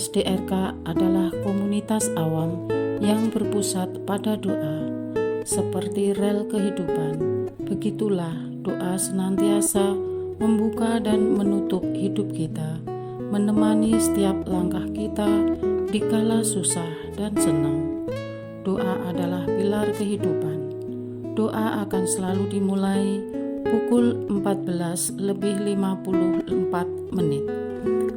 Komunitas DRK adalah komunitas awam yang berpusat pada doa. Seperti rel kehidupan, begitulah doa senantiasa membuka dan menutup hidup kita, menemani setiap langkah kita di kala susah dan senang. Doa adalah pilar kehidupan. Doa akan selalu dimulai pukul 14:54.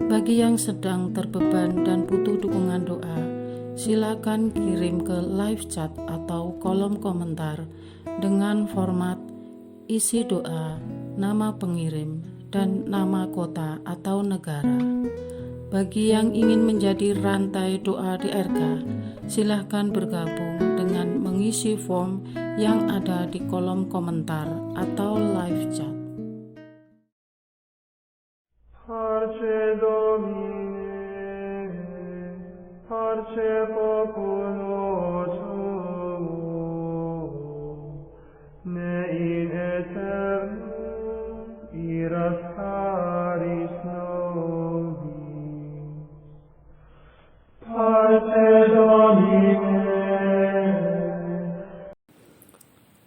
Bagi yang sedang terbeban dan butuh dukungan doa, silakan kirim ke live chat atau kolom komentar dengan format isi doa, nama pengirim, dan nama kota atau negara. Bagi yang ingin menjadi rantai doa DRK, silakan bergabung dengan mengisi form yang ada di kolom komentar atau live chat. Parce Domine, parce populo tuo, ne in aeternum iras caris nobis. Parce Domine.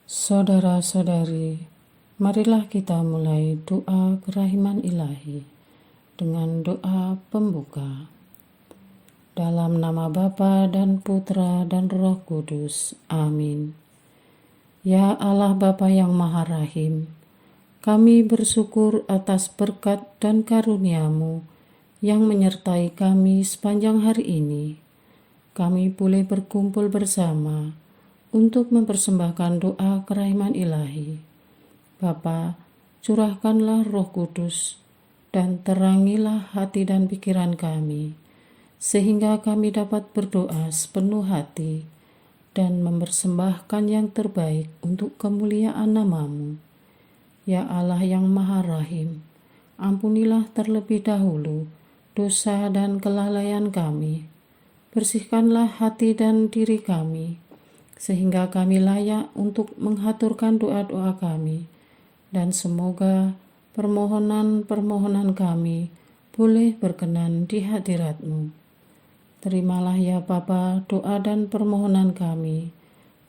Saudara-saudari, marilah kita mulai doa kerahiman ilahi dengan doa pembuka. Dalam nama Bapa dan Putra dan Roh Kudus. Amin. Ya Allah Bapa yang Maha Rahim, kami bersyukur atas berkat dan karunia-Mu yang menyertai kami sepanjang hari ini. Kami boleh berkumpul bersama untuk mempersembahkan doa kerahiman ilahi. Bapa, curahkanlah Roh Kudus dan terangilah hati dan pikiran kami, sehingga kami dapat berdoa sepenuh hati dan mempersembahkan yang terbaik untuk kemuliaan nama-Mu. Ya Allah yang Maha Rahim, ampunilah terlebih dahulu dosa dan kelalaian kami. Bersihkanlah hati dan diri kami, sehingga kami layak untuk menghaturkan doa-doa kami, dan semoga permohonan-permohonan kami boleh berkenan di hadirat-Mu. Terimalah ya Bapa doa dan permohonan kami,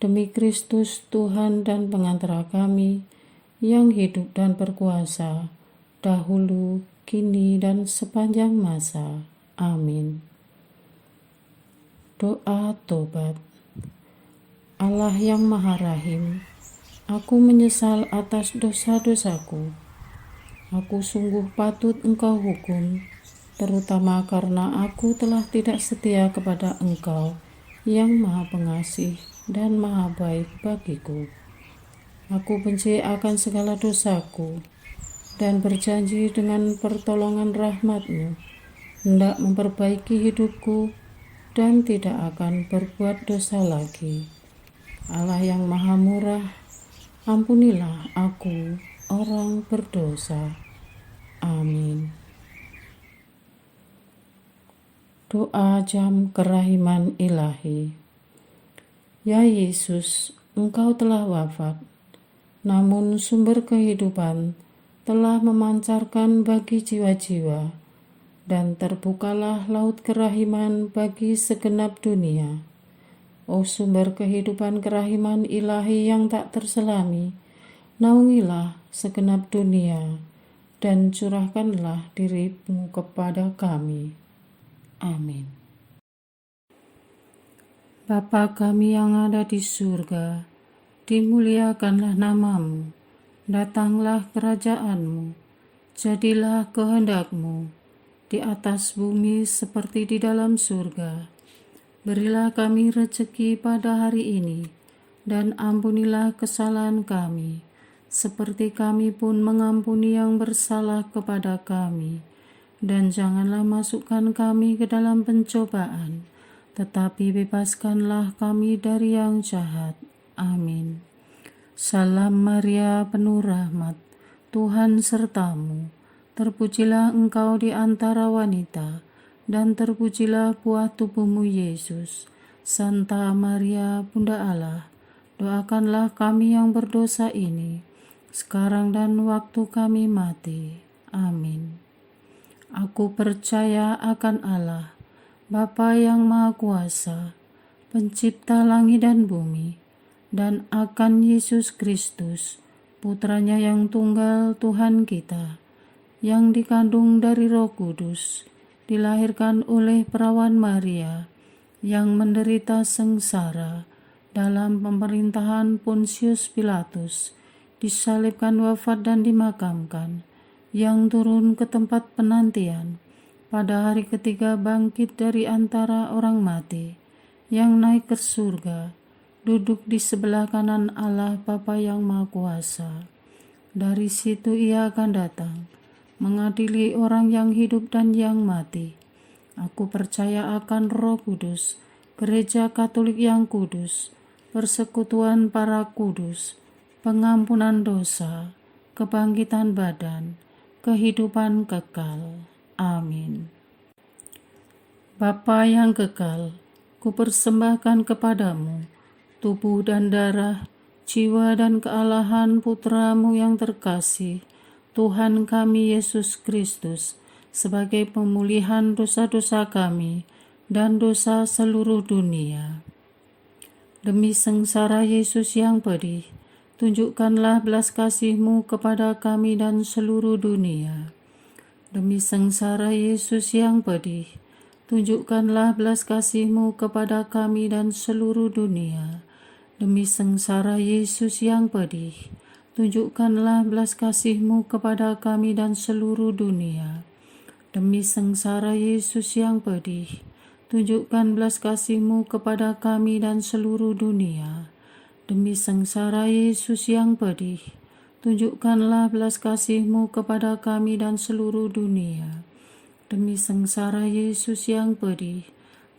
demi Kristus Tuhan dan pengantara kami, yang hidup dan berkuasa, dahulu, kini, dan sepanjang masa. Amin. Doa tobat. Allah yang Maha Rahim, aku menyesal atas dosa-dosaku. Aku sungguh patut Engkau hukum, terutama karena aku telah tidak setia kepada Engkau yang Maha Pengasih dan Maha Baik bagiku. Aku benci akan segala dosaku dan berjanji dengan pertolongan rahmat-Mu hendak memperbaiki hidupku dan tidak akan berbuat dosa lagi. Allah yang Maha Murah, ampunilah aku, orang berdosa. Amin. Doa jam kerahiman ilahi. Ya Yesus, Engkau telah wafat, namun sumber kehidupan telah memancarkan bagi jiwa-jiwa, dan terbukalah laut kerahiman bagi segenap dunia. O sumber kehidupan kerahiman ilahi yang tak terselami, naungilah segenap dunia, dan curahkanlah diri-Mu kepada kami. Amin. Bapa kami yang ada di surga, dimuliakanlah nama-Mu, datanglah kerajaan-Mu, jadilah kehendak-Mu di atas bumi seperti di dalam surga. Berilah kami rezeki pada hari ini, dan ampunilah kesalahan kami, seperti kami pun mengampuni yang bersalah kepada kami. Dan janganlah masukkan kami ke dalam pencobaan, tetapi bebaskanlah kami dari yang jahat. Amin. Salam Maria, penuh rahmat, Tuhan serta-Mu. Terpujilah Engkau di antara wanita, dan terpujilah buah tubuh-Mu Yesus. Santa Maria, Bunda Allah, doakanlah kami yang berdosa ini, sekarang dan waktu kami mati. Amin. Aku percaya akan Allah, Bapa yang Maha Kuasa, Pencipta langit dan bumi, dan akan Yesus Kristus, Putranya yang tunggal Tuhan kita, yang dikandung dari Roh Kudus, dilahirkan oleh perawan Maria, yang menderita sengsara dalam pemerintahan Pontius Pilatus, disalibkan, wafat dan dimakamkan, yang turun ke tempat penantian, pada hari ketiga bangkit dari antara orang mati, yang naik ke surga, duduk di sebelah kanan Allah Bapa yang Maha Kuasa. Dari situ Ia akan datang, mengadili orang yang hidup dan yang mati. Aku percaya akan Roh Kudus, Gereja Katolik yang kudus, persekutuan para kudus, pengampunan dosa, kebangkitan badan, kehidupan kekal. Amin. Bapa yang kekal, kupersembahkan kepadamu tubuh dan darah, jiwa dan kealahan Putramu yang terkasih, Tuhan kami Yesus Kristus, sebagai pemulihan dosa-dosa kami dan dosa seluruh dunia. Demi sengsara Yesus yang pedih, tunjukkanlah belas kasih-Mu kepada kami dan seluruh dunia. Demi sengsara Yesus yang pedih, tunjukkanlah belas kasih-Mu kepada kami dan seluruh dunia. Demi sengsara Yesus yang pedih, tunjukkanlah belas kasih-Mu kepada kami dan seluruh dunia. Demi sengsara Yesus yang pedih, tunjukkan belas kasih-Mu kepada kami dan seluruh dunia. Demi sengsara Yesus yang pedih, tunjukkanlah belas kasih-Mu kepada kami dan seluruh dunia. Demi sengsara Yesus yang pedih,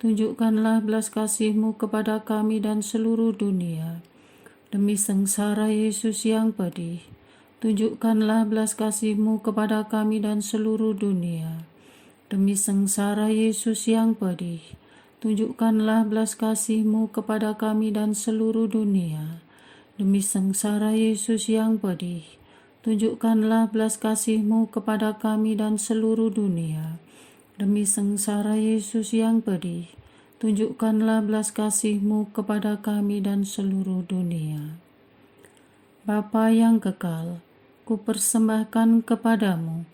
tunjukkanlah belas kasih-Mu kepada kami dan seluruh dunia. Demi sengsara Yesus yang pedih, tunjukkanlah belas kasih-Mu kepada kami dan seluruh dunia. Demi sengsara Yesus yang pedih, tunjukkanlah belas kasih-Mu kepada kami dan seluruh dunia. Demi sengsara Yesus yang pedih, tunjukkanlah belas kasih-Mu kepada kami dan seluruh dunia. Demi sengsara Yesus yang pedih, tunjukkanlah belas kasih-Mu kepada kami dan seluruh dunia. Bapa yang kekal, kupersembahkan kepadamu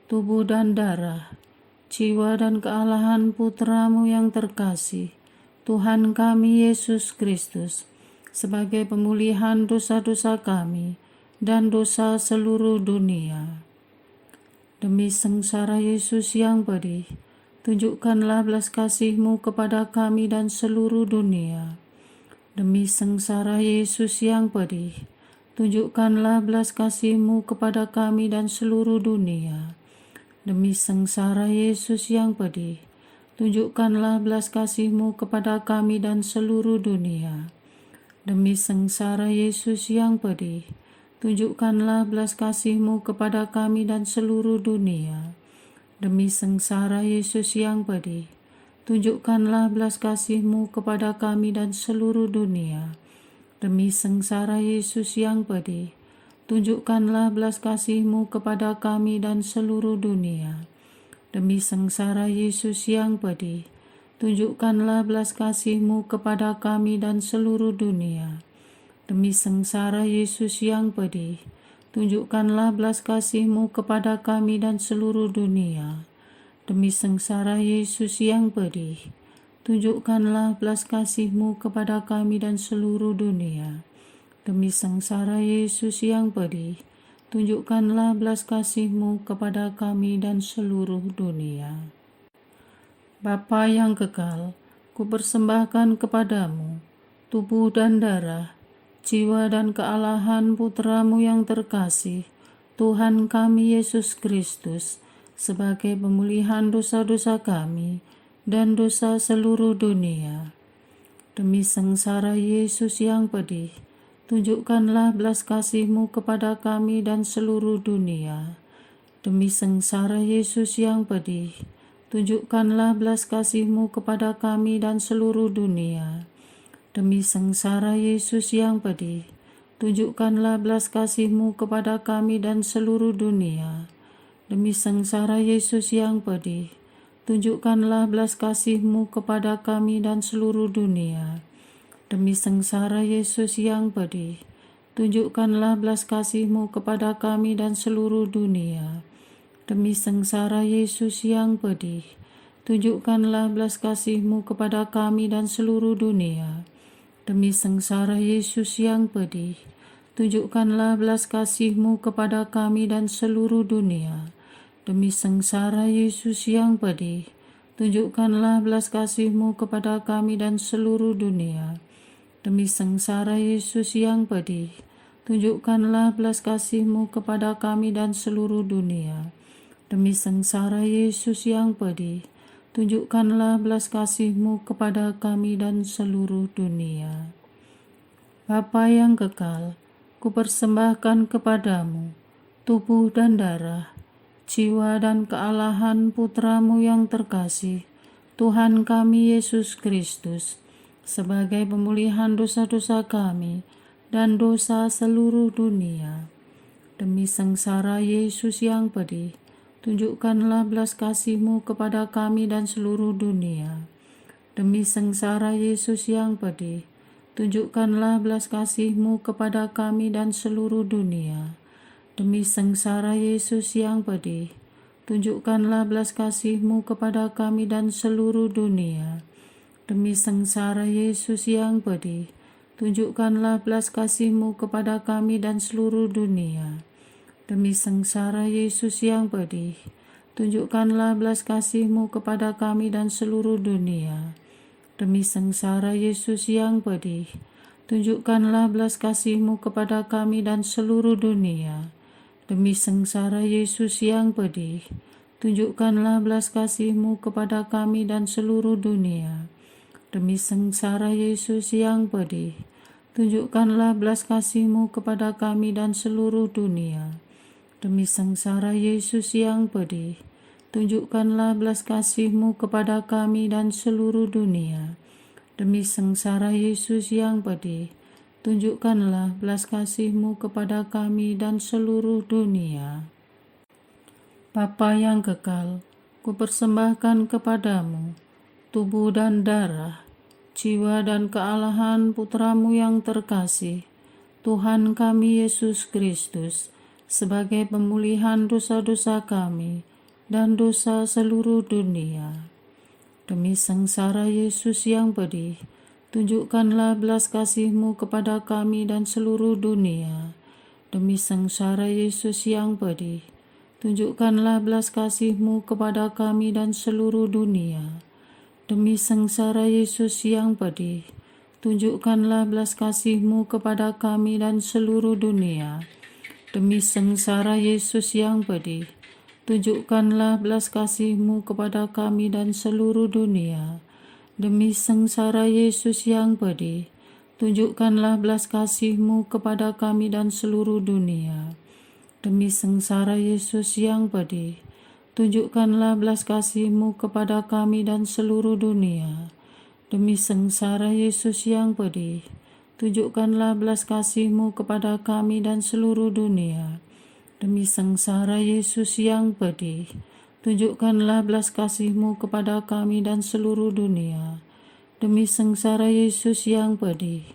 tubuh dan darah, jiwa dan kealahan Putramu yang terkasih, Tuhan kami Yesus Kristus, sebagai pemulihan dosa-dosa kami dan dosa seluruh dunia. Demi sengsara Yesus yang pedih, tunjukkanlah belas kasih-Mu kepada kami dan seluruh dunia. Demi sengsara Yesus yang pedih, tunjukkanlah belas kasih-Mu kepada kami dan seluruh dunia. Demi sengsara Yesus yang pedih, tunjukkanlah belas kasih-Mu kepada kami dan seluruh dunia. Demi sengsara Yesus yang pedih, tunjukkanlah belas kasih-Mu kepada kami dan seluruh dunia. Demi sengsara Yesus yang pedih, tunjukkanlah belas kasih-Mu kepada kami dan seluruh dunia. Demi sengsara Yesus yang pedih, tunjukkanlah belas kasih-Mu kepada kami dan seluruh dunia. Demi sengsara Yesus yang pedih, tunjukkanlah belas kasih-Mu kepada kami dan seluruh dunia. Demi sengsara Yesus yang pedih, tunjukkanlah belas kasih-Mu kepada kami dan seluruh dunia. Demi sengsara Yesus yang pedih, tunjukkanlah belas kasih-Mu kepada kami dan seluruh dunia. Demi sengsara Yesus yang pedih, tunjukkanlah belas kasih-Mu kepada kami dan seluruh dunia. Bapa yang kekal, kupersembahkan kepadamu tubuh dan darah, jiwa dan kealahan Putramu yang terkasih, Tuhan kami Yesus Kristus, sebagai pemulihan dosa-dosa kami dan dosa seluruh dunia. Demi sengsara Yesus yang pedih, tunjukkanlah belas kasih-Mu kepada kami dan seluruh dunia. Demi sengsara Yesus yang pedih, tunjukkanlah belas kasih-Mu kepada kami dan seluruh dunia. Demi sengsara Yesus yang pedih, tunjukkanlah belas kasih-Mu kepada kami dan seluruh dunia. Demi sengsara Yesus yang pedih, tunjukkanlah belas kasih-Mu kepada kami dan seluruh dunia. Demi sengsara Yesus yang pedih, tunjukkanlah belas kasih-Mu kepada kami dan seluruh dunia. Demi sengsara Yesus yang pedih, tunjukkanlah belas kasih-Mu kepada kami dan seluruh dunia. Demi sengsara Yesus yang pedih, tunjukkanlah belas kasih-Mu kepada kami dan seluruh dunia. Demi sengsara Yesus yang pedih, tunjukkanlah belas kasih-Mu kepada kami dan seluruh dunia. Demi sengsara Yesus yang pedih, tunjukkanlah belas kasih-Mu kepada kami dan seluruh dunia. Demi sengsara Yesus yang pedih, tunjukkanlah belas kasih-Mu kepada kami dan seluruh dunia. Bapa yang kekal, kupersembahkan kepadamu tubuh dan darah, jiwa dan kealahan Putra-Mu yang terkasih, Tuhan kami Yesus Kristus, sebagai pemulihan dosa-dosa kami dan dosa seluruh dunia. Demi sengsara Yesus yang pedih, tunjukkanlah belas kasih-Mu kepada kami dan seluruh dunia. Demi sengsara Yesus yang pedih, tunjukkanlah belas kasih-Mu kepada kami dan seluruh dunia. Demi sengsara Yesus yang pedih, tunjukkanlah belas kasih-Mu kepada kami dan seluruh dunia. Demi sengsara Yesus yang pedih, tunjukkanlah belas kasih-Mu kepada kami dan seluruh dunia. Demi sengsara Yesus yang pedih, tunjukkanlah belas kasih-Mu kepada kami dan seluruh dunia. Demi sengsara Yesus yang pedih, tunjukkanlah belas kasih-Mu kepada kami dan seluruh dunia. Demi sengsara Yesus yang pedih, tunjukkanlah belas kasih-Mu kepada kami dan seluruh dunia. Demi sengsara Yesus yang pedih, tunjukkanlah belas kasih-Mu kepada kami dan seluruh dunia. Demi sengsara Yesus yang pedih, tunjukkanlah belas kasih-Mu kepada kami dan seluruh dunia. Demi sengsara Yesus yang pedih, tunjukkanlah belas kasih-Mu kepada kami dan seluruh dunia. Bapa yang kekal, kupersembahkan kepadamu tubuh dan darah, jiwa dan kealahan Putra-Mu yang terkasih, Tuhan kami Yesus Kristus, sebagai pemulihan dosa-dosa kami dan dosa seluruh dunia. Demi sengsara Yesus yang pedih, tunjukkanlah belas kasih-Mu kepada kami dan seluruh dunia. Demi sengsara Yesus yang pedih, tunjukkanlah belas kasih-Mu kepada kami dan seluruh dunia. Demi sengsara Yesus yang pedih, tunjukkanlah belas kasih-Mu kepada kami dan seluruh dunia. Demi sengsara Yesus yang pedih, tunjukkanlah belas kasih-Mu kepada kami dan seluruh dunia. Demi sengsara Yesus yang pedih, tunjukkanlah belas kasih-Mu kepada kami dan seluruh dunia. Demi sengsara Yesus yang pedih, tunjukkanlah belas kasih-Mu kepada kami dan seluruh dunia. Demi sengsara Yesus yang pedih, tunjukkanlah belas kasih-Mu kepada kami dan seluruh dunia. Demi sengsara Yesus yang pedih, tunjukkanlah belas kasih-Mu kepada kami dan seluruh dunia. Demi sengsara Yesus yang pedih,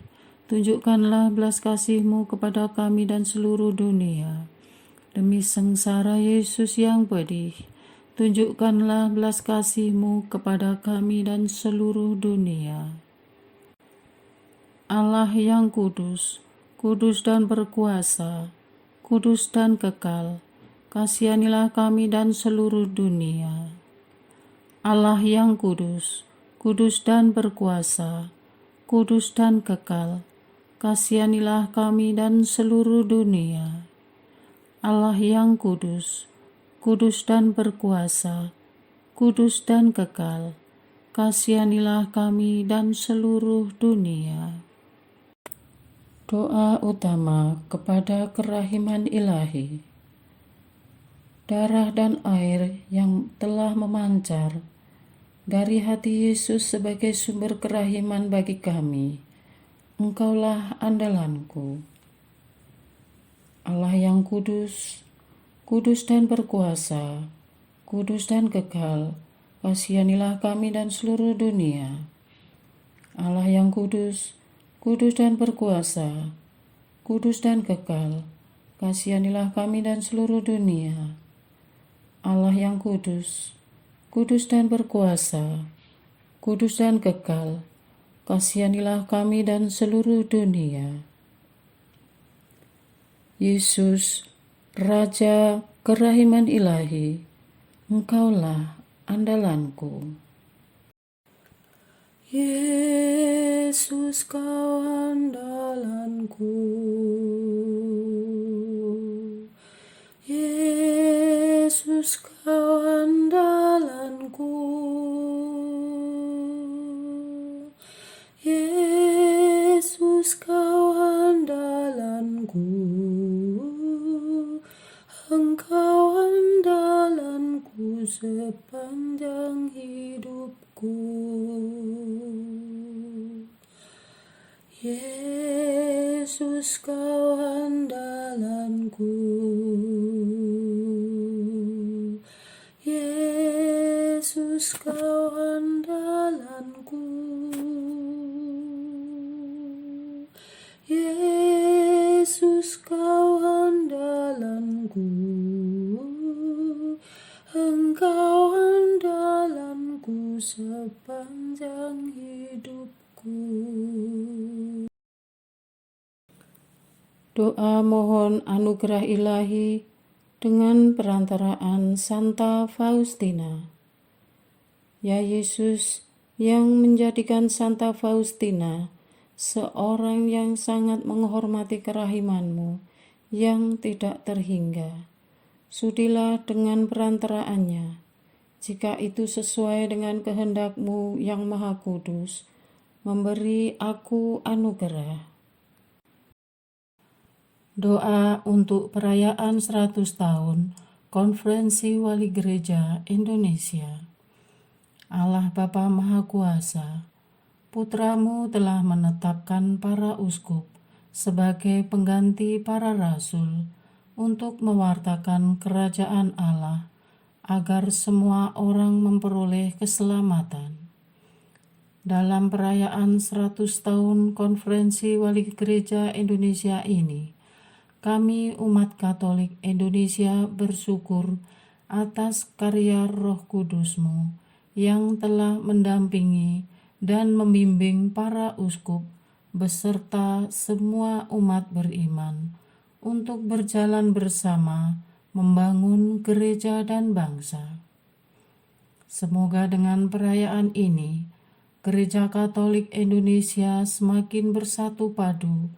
tunjukkanlah belas kasih-Mu kepada kami dan seluruh dunia. Demi sengsara Yesus yang pedih, tunjukkanlah belas kasih-Mu kepada kami dan seluruh dunia. Allah yang kudus, kudus dan berkuasa, kudus dan kekal, kasihanilah kami dan seluruh dunia. Allah yang kudus, kudus dan berkuasa, kudus dan kekal, kasihanilah kami dan seluruh dunia. Allah yang kudus, kudus dan berkuasa, kudus dan kekal, kasihanilah kami dan seluruh dunia. Doa utama kepada kerahiman ilahi. Darah dan air yang telah memancar dari hati Yesus sebagai sumber kerahiman bagi kami, Engkaulah andalanku. Allah yang kudus, kudus dan berkuasa, kudus dan kekal, kasihanilah kami dan seluruh dunia. Allah yang kudus, kudus dan berkuasa, kudus dan kekal, kasihanilah kami dan seluruh dunia. Allah yang kudus, kudus dan berkuasa, kudus dan kekal, kasihanilah kami dan seluruh dunia. Yesus, Raja kerahiman ilahi, Engkaulah andalanku. Yesus, Kau andalanku. Yesus, Kau andalanku. Yesus, Kau andalanku. Engkau andalanku sepanjang hidupku. Yesus, Kau andalanku. Yesus, Kau andalanku. Yesus, Kau andalanku. Engkau andalanku sepanjang hidupku. Doa mohon anugerah ilahi dengan perantaraan Santa Faustina. Ya Yesus, yang menjadikan Santa Faustina seorang yang sangat menghormati kerahiman-Mu yang tidak terhingga, sudilah dengan perantaraannya, jika itu sesuai dengan kehendak-Mu yang maha kudus, memberi aku anugerah. Doa untuk perayaan 100 tahun Konferensi Wali Gereja Indonesia. Allah Bapa Maha Kuasa, Putra-Mu telah menetapkan para uskup sebagai pengganti para rasul untuk mewartakan kerajaan Allah, agar semua orang memperoleh keselamatan. Dalam perayaan 100 tahun Konferensi Wali Gereja Indonesia ini, kami umat Katolik Indonesia bersyukur atas karya Roh Kudus-Mu yang telah mendampingi dan membimbing para uskup beserta semua umat beriman untuk berjalan bersama membangun gereja dan bangsa. Semoga dengan perayaan ini, Gereja Katolik Indonesia semakin bersatu padu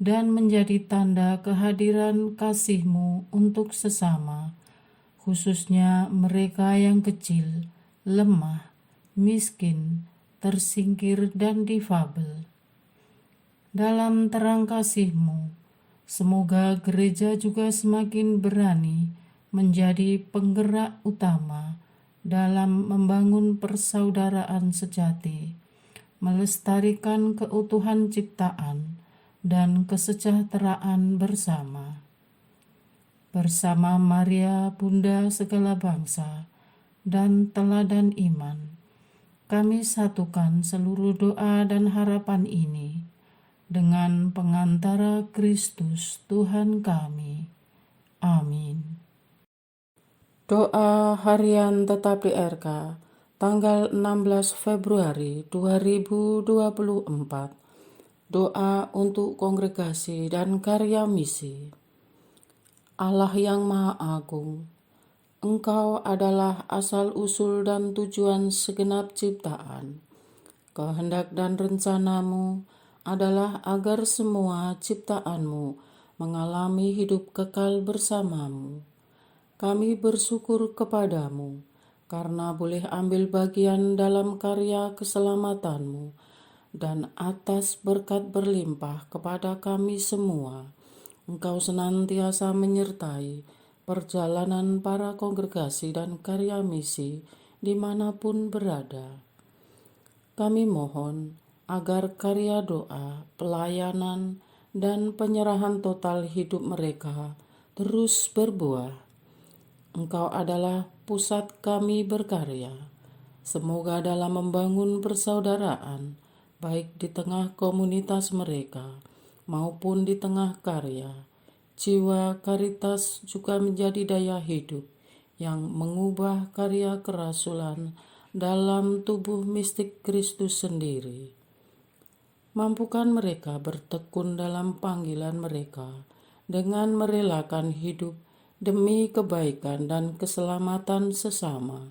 dan menjadi tanda kehadiran kasih-Mu untuk sesama, khususnya mereka yang kecil, lemah, miskin, tersingkir, dan difabel. Dalam terang kasih-Mu, semoga gereja juga semakin berani menjadi penggerak utama dalam membangun persaudaraan sejati, melestarikan keutuhan ciptaan, dan kesejahteraan bersama. Bersama Maria, Bunda segala bangsa, dan teladan iman, kami satukan seluruh doa dan harapan ini dengan pengantara Kristus Tuhan kami. Amin. Doa Harian Tetap di RK, tanggal 16 Februari 2024. Doa untuk kongregasi dan karya misi. Allah yang Maha Agung, Engkau adalah asal-usul dan tujuan segenap ciptaan. Kehendak dan rencana-Mu adalah agar semua ciptaan-Mu mengalami hidup kekal bersama-Mu. Kami bersyukur kepada-Mu karena boleh ambil bagian dalam karya keselamatan-Mu, dan atas berkat berlimpah kepada kami semua, Engkau senantiasa menyertai perjalanan para kongregasi dan karya misi dimanapun berada. Kami mohon agar karya doa, pelayanan, dan penyerahan total hidup mereka terus berbuah. Engkau adalah pusat kami berkarya. Semoga dalam membangun persaudaraan, baik di tengah komunitas mereka maupun di tengah karya, jiwa karitas juga menjadi daya hidup yang mengubah karya kerasulan dalam tubuh mistik Kristus sendiri. Mampukan mereka bertekun dalam panggilan mereka dengan merelakan hidup demi kebaikan dan keselamatan sesama,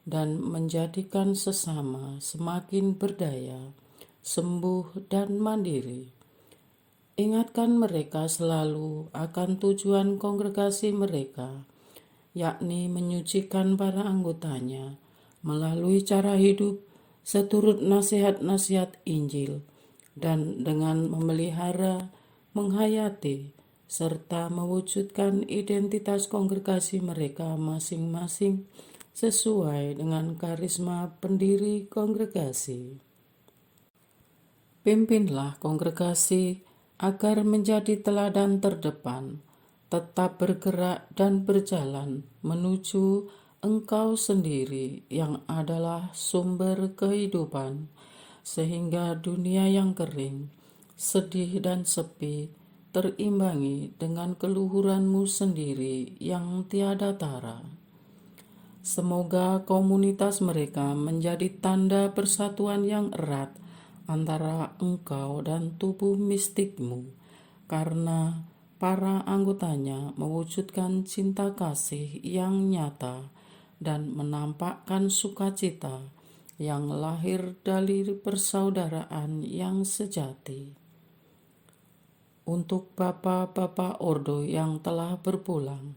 dan menjadikan sesama semakin berdaya, sembuh, dan mandiri. Ingatkan mereka selalu akan tujuan kongregasi mereka, yakni menyucikan para anggotanya melalui cara hidup seturut nasihat-nasihat Injil, dan dengan memelihara, menghayati, serta mewujudkan identitas kongregasi mereka masing-masing sesuai dengan karisma pendiri kongregasi. Pimpinlah kongregasi agar menjadi teladan terdepan, tetap bergerak dan berjalan menuju Engkau sendiri yang adalah sumber kehidupan, sehingga dunia yang kering, sedih dan sepi terimbangi dengan keluhuran-Mu sendiri yang tiada tara. Semoga komunitas mereka menjadi tanda persatuan yang erat antara Engkau dan tubuh mistik-Mu, karena para anggotanya mewujudkan cinta kasih yang nyata dan menampakkan sukacita yang lahir dari persaudaraan yang sejati. Untuk Bapa-Bapa Ordo yang telah berpulang,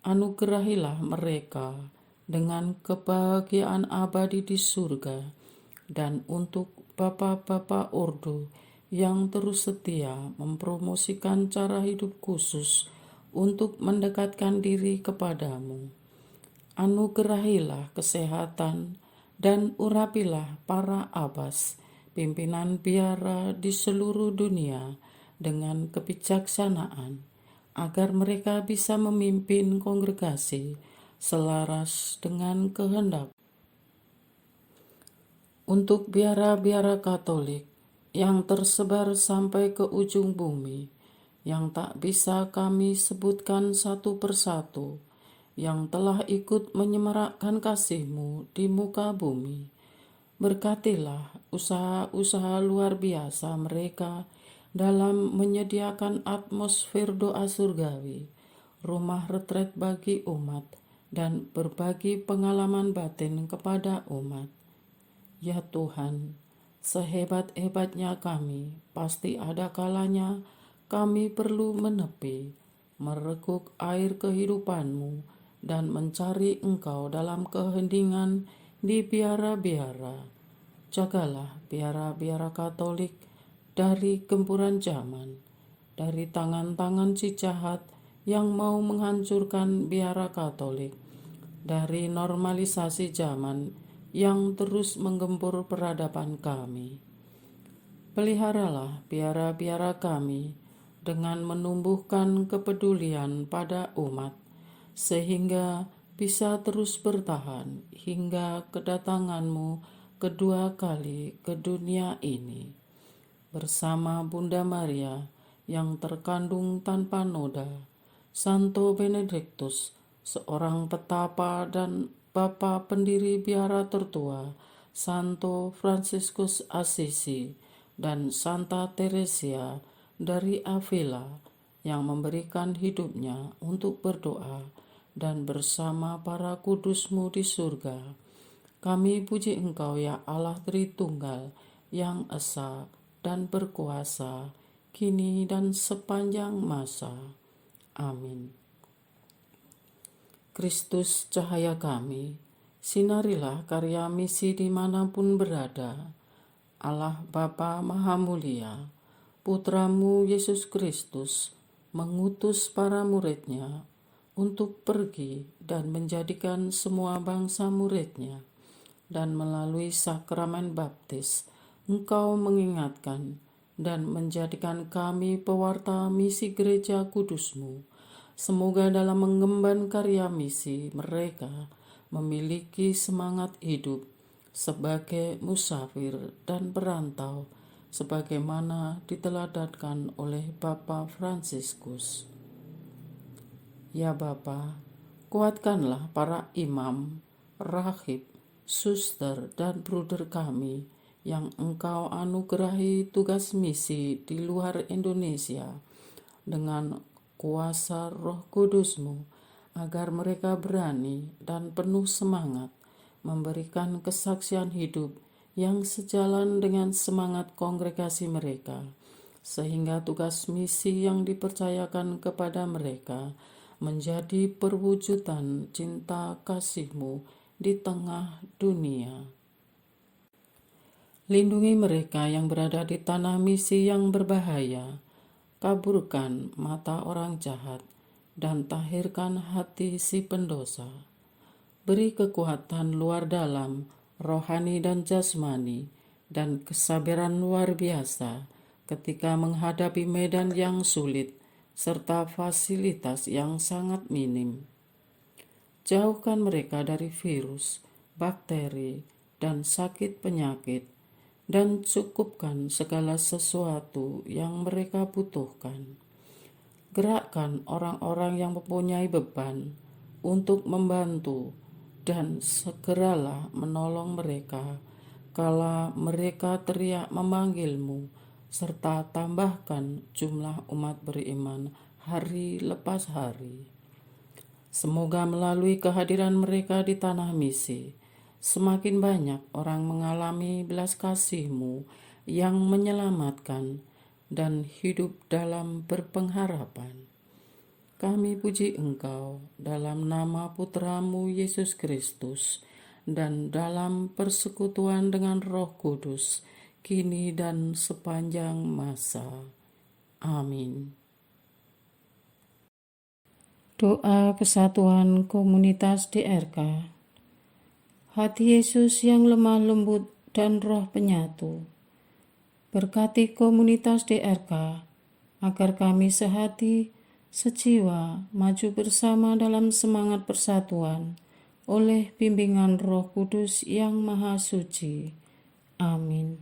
anugerahilah mereka dengan kebahagiaan abadi di surga, dan untuk Bapa-Bapa Ordo yang terus setia mempromosikan cara hidup khusus untuk mendekatkan diri kepadamu, anugerahilah kesehatan dan urapilah para abas, pimpinan biara di seluruh dunia dengan kebijaksanaan, agar mereka bisa memimpin kongregasi selaras dengan kehendak. Untuk biara-biara Katolik yang tersebar sampai ke ujung bumi, yang tak bisa kami sebutkan satu persatu, yang telah ikut menyemarakkan kasih-Mu di muka bumi, berkatilah usaha-usaha luar biasa mereka dalam menyediakan atmosfer doa surgawi, rumah retret bagi umat, dan berbagi pengalaman batin kepada umat. Ya Tuhan, sehebat-hebatnya kami, pasti ada kalanya kami perlu menepi, mereguk air kehidupan-Mu, dan mencari Engkau dalam keheningan di biara-biara. Jagalah biara-biara Katolik dari gempuran zaman, dari tangan-tangan si jahat yang mau menghancurkan biara Katolik, dari normalisasi zaman yang terus menggempur peradaban kami. Peliharalah biara-biara kami dengan menumbuhkan kepedulian pada umat, sehingga bisa terus bertahan hingga kedatangan-Mu kedua kali ke dunia ini. Bersama Bunda Maria yang terkandung tanpa noda, Santo Benediktus, seorang petapa dan Bapa pendiri biara tertua, Santo Fransiskus Assisi, dan Santa Teresia dari Avila yang memberikan hidupnya untuk berdoa, dan bersama para kudus-Mu di surga. Kami puji Engkau ya Allah Tritunggal yang esa dan berkuasa, kini dan sepanjang masa. Amin. Kristus cahaya kami, sinarilah karya misi dimanapun berada. Allah Bapa Maha Mulia, Putra-Mu Yesus Kristus mengutus para murid-Nya untuk pergi dan menjadikan semua bangsa murid-Nya, dan melalui sakramen baptis Engkau mengingatkan dan menjadikan kami pewarta misi gereja kudus-Mu. Semoga dalam mengemban karya misi mereka memiliki semangat hidup sebagai musafir dan perantau, sebagaimana diteladankan oleh Bapa Fransiskus. Ya Bapa, kuatkanlah para imam, rahib, suster, dan bruder kami yang Engkau anugerahi tugas misi di luar Indonesia dengan kuasa Roh Kudus-Mu, agar mereka berani dan penuh semangat memberikan kesaksian hidup yang sejalan dengan semangat kongregasi mereka, sehingga tugas misi yang dipercayakan kepada mereka menjadi perwujudan cinta kasih-Mu di tengah dunia. Lindungi mereka yang berada di tanah misi yang berbahaya, kaburkan mata orang jahat, dan tahirkan hati si pendosa. Beri kekuatan luar dalam, rohani dan jasmani, dan kesabaran luar biasa ketika menghadapi medan yang sulit, serta fasilitas yang sangat minim. Jauhkan mereka dari virus, bakteri, dan sakit penyakit, dan cukupkan segala sesuatu yang mereka butuhkan. Gerakkan orang-orang yang mempunyai beban untuk membantu, dan segeralah menolong mereka kala mereka teriak memanggil-Mu, serta tambahkan jumlah umat beriman hari lepas hari. Semoga melalui kehadiran mereka di tanah misi, semakin banyak orang mengalami belas kasih-Mu yang menyelamatkan dan hidup dalam berpengharapan. Kami puji Engkau dalam nama Putra-Mu Yesus Kristus dan dalam persekutuan dengan Roh Kudus, kini dan sepanjang masa. Amin. Doa kesatuan komunitas DRK. Hati Yesus yang lemah lembut dan roh penyatu, berkati komunitas DRK, agar kami sehati, sejiwa, maju bersama dalam semangat persatuan, oleh bimbingan Roh Kudus yang Maha Suci. Amin.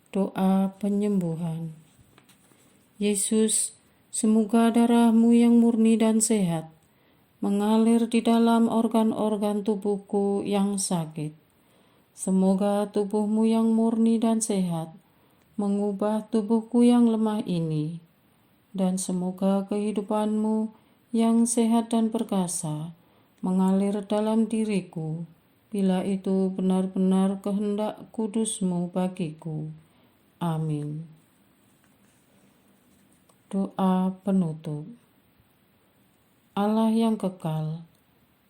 Doa penyembuhan. Yesus, semoga darah-Mu yang murni dan sehat mengalir di dalam organ-organ tubuhku yang sakit. Semoga tubuh-Mu yang murni dan sehat mengubah tubuhku yang lemah ini, dan semoga kehidupan-Mu yang sehat dan perkasa mengalir dalam diriku, bila itu benar-benar kehendak kudus-Mu bagiku. Amin. Doa penutup. Allah yang kekal,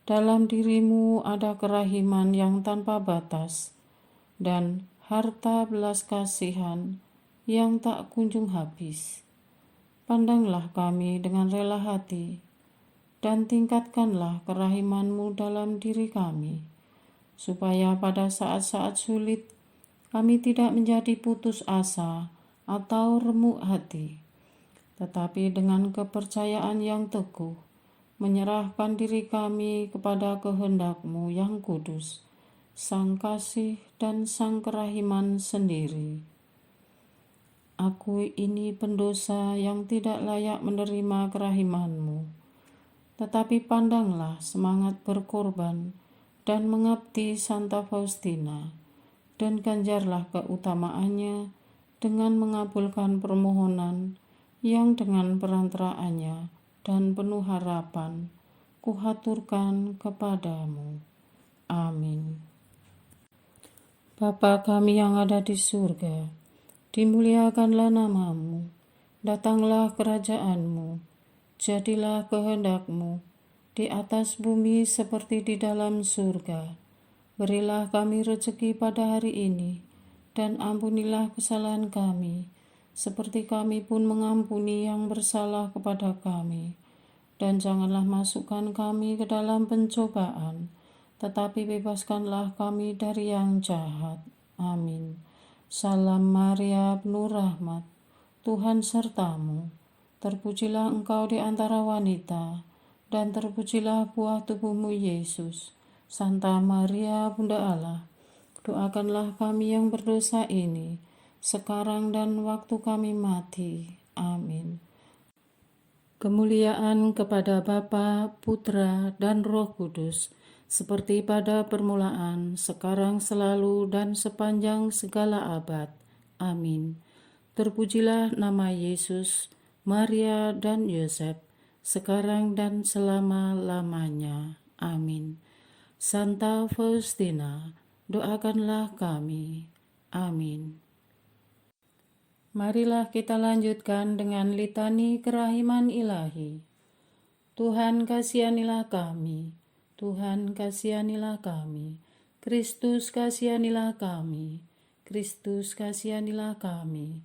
dalam diri-Mu ada kerahiman yang tanpa batas, dan harta belas kasihan yang tak kunjung habis. Pandanglah kami dengan rela hati, dan tingkatkanlah kerahiman-Mu dalam diri kami, supaya pada saat-saat sulit kami tidak menjadi putus asa atau remuk hati, tetapi dengan kepercayaan yang teguh, menyerahkan diri kami kepada kehendak-Mu yang kudus, Sang Kasih dan Sang Kerahiman sendiri. Aku ini pendosa yang tidak layak menerima kerahiman-Mu, tetapi pandanglah semangat berkorban dan mengabdi Santa Faustina, dan ganjarlah keutamaannya dengan mengabulkan permohonan yang dengan perantaraannya dan penuh harapan kuhaturkan kepadamu. Amin. Bapa kami yang ada di surga, dimuliakanlah nama-Mu, datanglah kerajaan-Mu, jadilah kehendak-Mu di atas bumi seperti di dalam surga. Berilah kami rezeki pada hari ini, dan ampunilah kesalahan kami, seperti kami pun mengampuni yang bersalah kepada kami. Dan janganlah masukkan kami ke dalam pencobaan, tetapi bebaskanlah kami dari yang jahat. Amin. Salam Maria, penuh rahmat, Tuhan sertamu. Terpujilah engkau di antara wanita, dan terpujilah buah tubuhmu Yesus. Santa Maria, Bunda Allah, doakanlah kami yang berdosa ini, sekarang dan waktu kami mati. Amin. Kemuliaan kepada Bapa, Putra, dan Roh Kudus, seperti pada permulaan, sekarang, selalu, dan sepanjang segala abad. Amin. Terpujilah nama Yesus, Maria, dan Yosef, sekarang dan selama-lamanya. Amin. Santa Faustina, doakanlah kami. Amin. Marilah kita lanjutkan dengan litani kerahiman ilahi. Tuhan kasihanilah kami, Tuhan kasihanilah kami, Kristus kasihanilah kami, Kristus kasihanilah kami,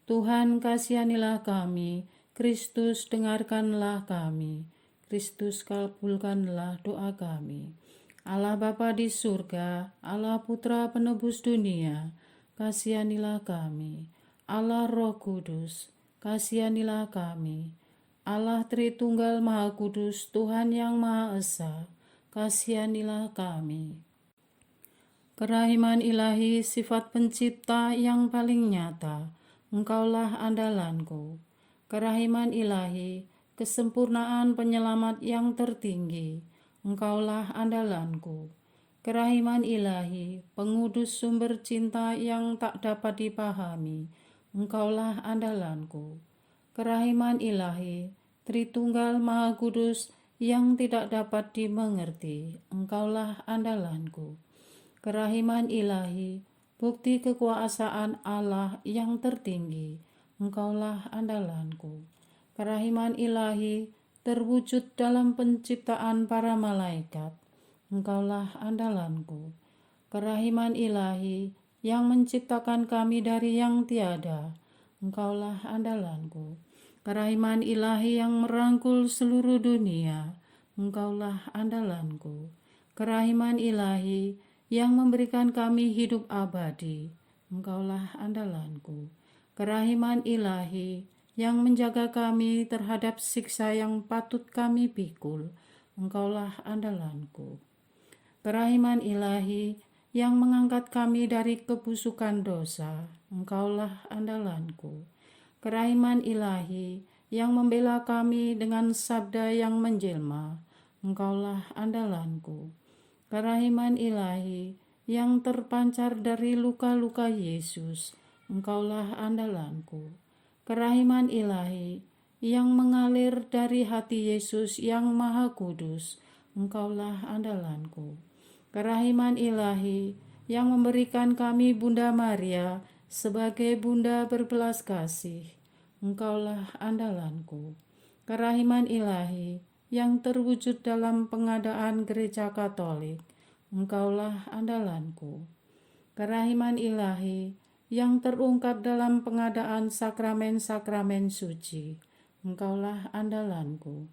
Tuhan kasihanilah kami, Kristus dengarkanlah kami, Kristus kabulkanlah doa kami. Allah Bapa di surga, Allah Putra penebus dunia, kasihanilah kami. Allah Roh Kudus, kasihanilah kami. Allah Tritunggal Maha Kudus, Tuhan yang Maha Esa, kasihanilah kami. Kerahiman ilahi, sifat pencipta yang paling nyata, Engkaulah andalanku. Kerahiman ilahi, kesempurnaan penyelamat yang tertinggi, Engkaulah andalanku. Kerahiman ilahi, pengudus sumber cinta yang tak dapat dipahami, Engkaulah andalanku. Kerahiman ilahi, Tritunggal Maha Kudus yang tidak dapat dimengerti, Engkaulah andalanku. Kerahiman ilahi, bukti kekuasaan Allah yang tertinggi, Engkaulah andalanku. Kerahiman ilahi, terwujud dalam penciptaan para malaikat, Engkaulah andalanku. Kerahiman ilahi, yang menciptakan kami dari yang tiada, Engkaulah andalanku. Kerahiman ilahi yang merangkul seluruh dunia, Engkaulah andalanku. Kerahiman ilahi yang memberikan kami hidup abadi, Engkaulah andalanku. Kerahiman ilahi yang menjaga kami terhadap siksa yang patut kami pikul, Engkaulah andalanku. Kerahiman ilahi yang mengangkat kami dari kebusukan dosa, Engkaulah andalanku. Kerahiman ilahi yang membela kami dengan sabda yang menjelma, Engkaulah andalanku. Kerahiman ilahi yang terpancar dari luka-luka Yesus, Engkaulah andalanku. Kerahiman ilahi yang mengalir dari hati Yesus yang Maha Kudus, Engkaulah andalanku. Kerahiman ilahi yang memberikan kami Bunda Maria sebagai Bunda berbelas kasih, Engkaulah andalanku. Kerahiman ilahi yang terwujud dalam pengadaan Gereja Katolik, Engkaulah andalanku. Kerahiman ilahi yang terungkap dalam pengadaan sakramen-sakramen suci, Engkaulah andalanku.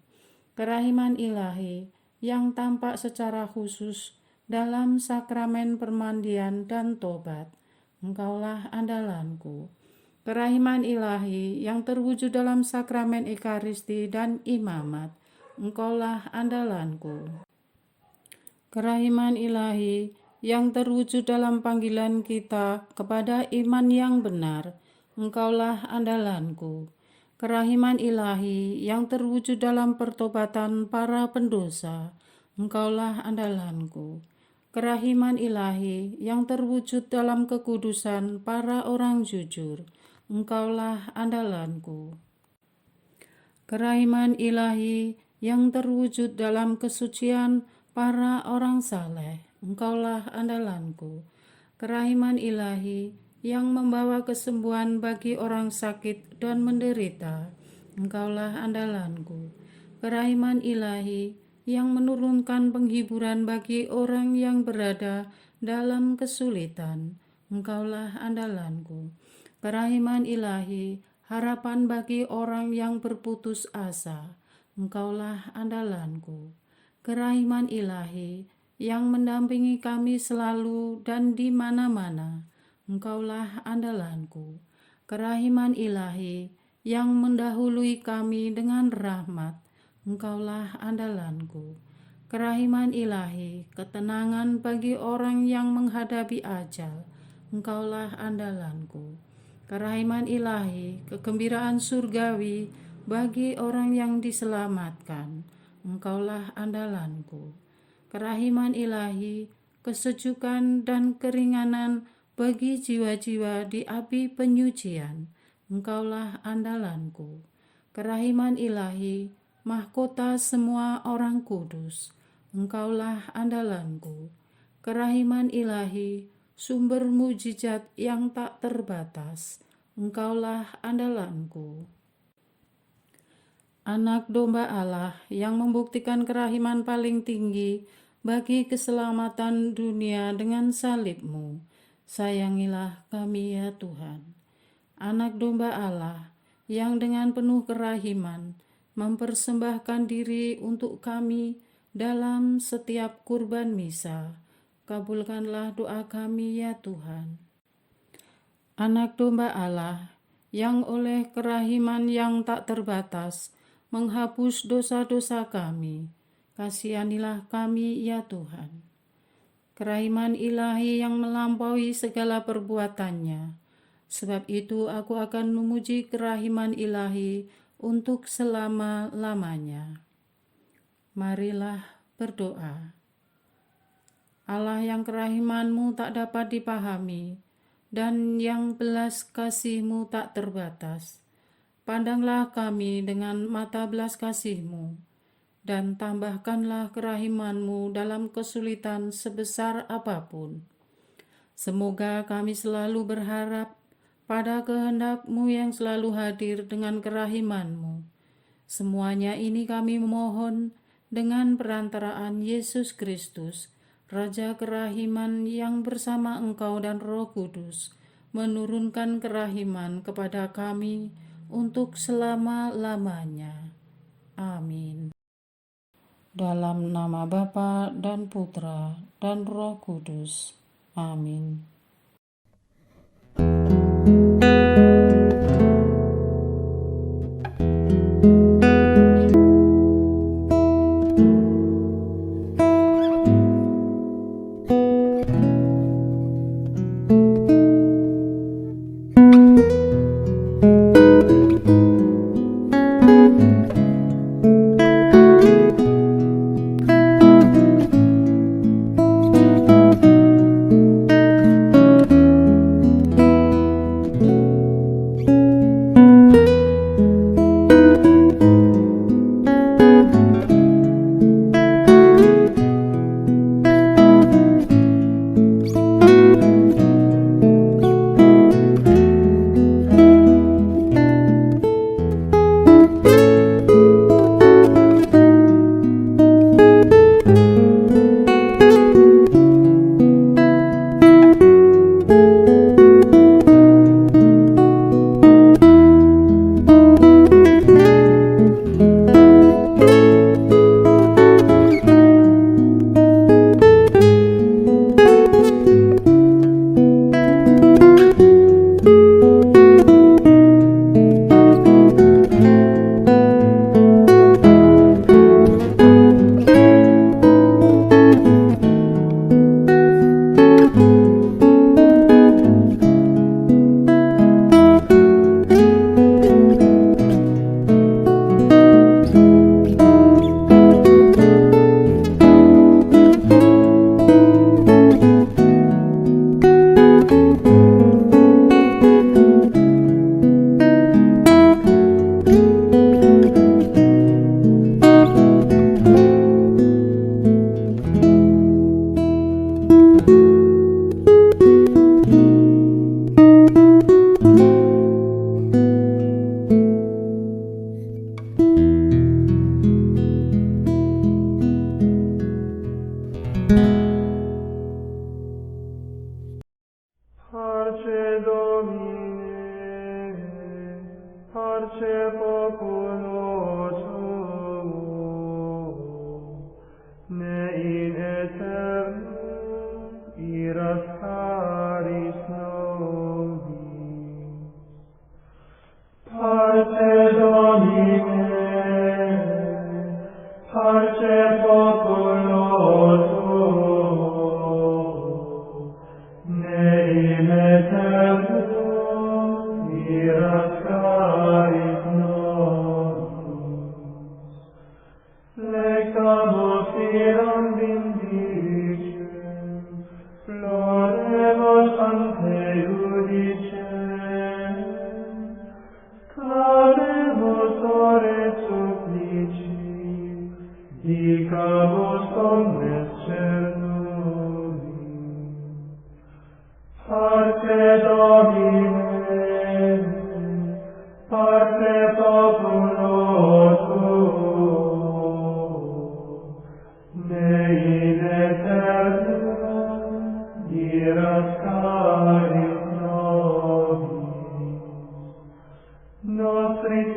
Kerahiman ilahi yang tampak secara khusus dalam sakramen permandian dan tobat, Engkaulah andalanku. Kerahiman ilahi yang terwujud dalam sakramen Ekaristi dan imamat, Engkaulah andalanku. Kerahiman ilahi yang terwujud dalam panggilan kita kepada iman yang benar, Engkaulah andalanku. Kerahiman ilahi yang terwujud dalam pertobatan para pendosa, Engkaulah andalanku. Kerahiman ilahi yang terwujud dalam kekudusan para orang jujur, Engkaulah andalanku. Kerahiman ilahi yang terwujud dalam kesucian para orang saleh, Engkaulah andalanku. Kerahiman ilahi yang membawa kesembuhan bagi orang sakit dan menderita, Engkaulah andalanku. Kerahiman ilahi yang menurunkan penghiburan bagi orang yang berada dalam kesulitan, Engkaulah andalanku. Kerahiman ilahi, harapan bagi orang yang berputus asa, Engkaulah andalanku. Kerahiman ilahi yang mendampingi kami selalu dan di mana-mana, Engkaulah andalanku. Kerahiman ilahi yang mendahului kami dengan rahmat, Engkaulah andalanku. Kerahiman ilahi, ketenangan bagi orang yang menghadapi ajal, Engkaulah andalanku. Kerahiman ilahi, kegembiraan surgawi bagi orang yang diselamatkan, Engkaulah andalanku. Kerahiman ilahi, kesejukan dan keringanan bagi jiwa-jiwa di api penyucian, Engkaulah andalanku. Kerahiman ilahi, mahkota semua orang kudus, Engkaulah andalanku. Kerahiman ilahi, sumber mujizat yang tak terbatas, Engkaulah andalanku. Anak domba Allah yang membuktikan kerahiman paling tinggi bagi keselamatan dunia dengan salib-Mu, sayangilah kami ya Tuhan. Anak domba Allah yang dengan penuh kerahiman mempersembahkan diri untuk kami dalam setiap kurban misa, kabulkanlah doa kami ya Tuhan. Anak domba Allah yang oleh kerahiman yang tak terbatas menghapus dosa-dosa kami, kasihanilah kami ya Tuhan. Kerahiman ilahi yang melampaui segala perbuatannya, sebab itu aku akan memuji kerahiman ilahi untuk selama-lamanya. Marilah berdoa. Allah yang kerahiman-Mu tak dapat dipahami dan yang belas kasih-Mu tak terbatas, pandanglah kami dengan mata belas kasih-Mu dan tambahkanlah kerahiman-Mu dalam kesulitan sebesar apapun. Semoga kami selalu berharap pada kehendak-Mu yang selalu hadir dengan kerahiman-Mu. Semuanya ini kami memohon dengan perantaraan Yesus Kristus, Raja kerahiman yang bersama Engkau dan Roh Kudus menurunkan kerahiman kepada kami untuk selama-lamanya. Amin. Dalam nama Bapa dan Putra dan Roh Kudus. Amin. Parce Domine, parce populo suo, ne in aeternum iras caris nobis. Parce Domine, parce populo Domine, parte populo tuo, ne in aeternum diras caris nobis, nostris